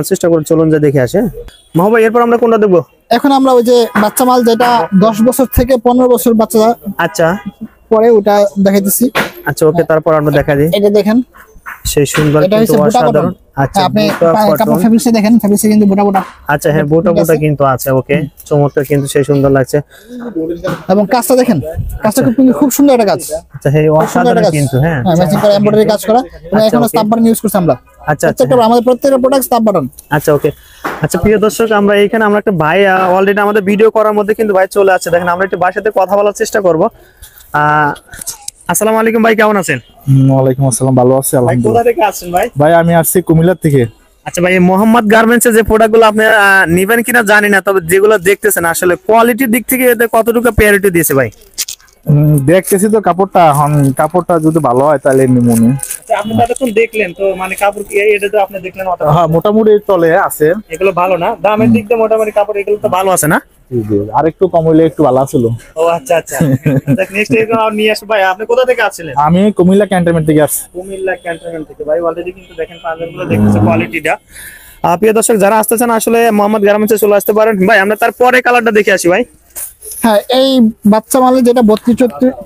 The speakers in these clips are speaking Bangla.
চেষ্টা করে চলুন যে দেখে আসে মাহবুব ভাই। এরপর আমরা কোনটা দেখবো? এখন আমরা ওই যে বাচ্চা মাল যেটা 10 বছর থেকে 15 বছর বাচ্চা আচ্ছা পরে ওটা দেখাইতেছি। আচ্ছা ওকে, তারপর আমরা দেখা দিই। এটা দেখেন, সেই সুন্দর এটা হচ্ছে কিন্তু বুটা কটন। অসাধারণ। আচ্ছা আপনি বুটা কাপড় কটন। ফেব্রিক্সে দেখেন, ফেব্রিক্সে কিন্তু বুটা বুটা। আচ্ছা হ্যাঁ, বুটা বুটা কিন্তু আছে। ওকে, চমৎকার কিন্তু সেই সুন্দর লাগছে। এবং কাজটা দেখেন, কাজটা খুব সুন্দর একটা কাজ। আচ্ছা হ্যাঁ, অসাধারণ কিন্তু। হ্যাঁ ম্যাচিং করে এমব্রয়ডারি কাজ করা, এবং এখন স্টাম্প বাটন ইউজ করছি আমরা। আচ্ছা আচ্ছা প্রত্যেকটা আমাদের প্রত্যেকটা প্রোডাক্ট স্টাম্প বাটন। আচ্ছা ওকে। আচ্ছা প্রিয় দর্শক, আমরা এখানে আমরা একটা ভাই অলরেডি আমাদের ভিডিও করার মধ্যে কিন্তু ভাই চলে আসছে। দেখেন আমরা একটু ভাইয়ের সাথে কথা বলার চেষ্টা করব। আসসালামু আলাইকুম ভাই, কেমন আছেন? ওয়ালাইকুম আসসালাম, ভালো আছি আলহামদুলিল্লাহ। কোথা থেকে আসছেন ভাই? ভাই আমি আসছি কুমিল্লা থেকে। আচ্ছা ভাই, মোহাম্মদ গার্মেন্টসে যে প্রোডাক্টগুলো আপনি নেবেন কিনা জানি না, তবে যেগুলো দেখতেছেন আসলে কোয়ালিটির দিক থেকে এতে কতটুকু প্রায়োরিটি দিয়েছে ভাই? দেখতেছি তো কাপড়টা, এখন কাপড়টা যদি ভালো হয় তাহলে নিমুনি। আচ্ছা আপনি যতক্ষণ দেখলেন তো মানে কাপড় কি এটা তো আপনি দেখলেন অত হ্যাঁ মোটামুটি চলে আছে। এগুলো ভালো না, দামের দিক দিয়ে মোটামুটি কাপড় এগুলো তো ভালো আছে না? জি জি, আর একটু কম হইলে একটু ভালো ছিল। ও আচ্ছা আচ্ছা। নেক্সট এরকম আর নিয়ে আসবো ভাই। আপনি কোথা থেকে আসছিলেন? আমি কুমিল্লা ক্যান্টনমেন্ট থেকে আসছি। কুমিল্লা ক্যান্টনমেন্ট থেকে ভাই। অলরেডি কিন্তু দেখেন পাঞ্জাবিগুলো দেখতেছে কোয়ালিটিটা। প্রিয় দর্শক যারা আসতেছেন আসলে মোহাম্মদ গার্মেন্টসে চলে আসতে পারেন ভাই। আমরা তারপরে কালারটা দেখে আসি ভাই। হ্যাঁ, এই বাচ্চা মালের যেটা 32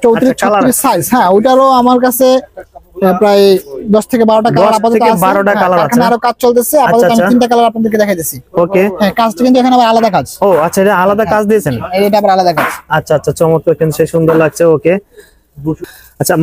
34 36 সাইজ, হ্যাঁ ওইটারও আমার কাছে প্রায় 10 থেকে 12টা কালার আপাতত আছে। 12টা কালার আছে। এখানে আরো কাজ চলতেছে, আপাতত আমি 3টা কালার আপনাদেরকে দেখাইতেছি। ওকে। হ্যাঁ, কাজটা কিন্তু এখানে আবার আলাদা কাজ। ও আচ্ছা, এটা আলাদা কাজ দিয়েছেন? এটা আবার আলাদা কাজ। আচ্ছা আচ্ছা, চমৎকার কিন্তু সে সুন্দর লাগছে। ওকে আচ্ছা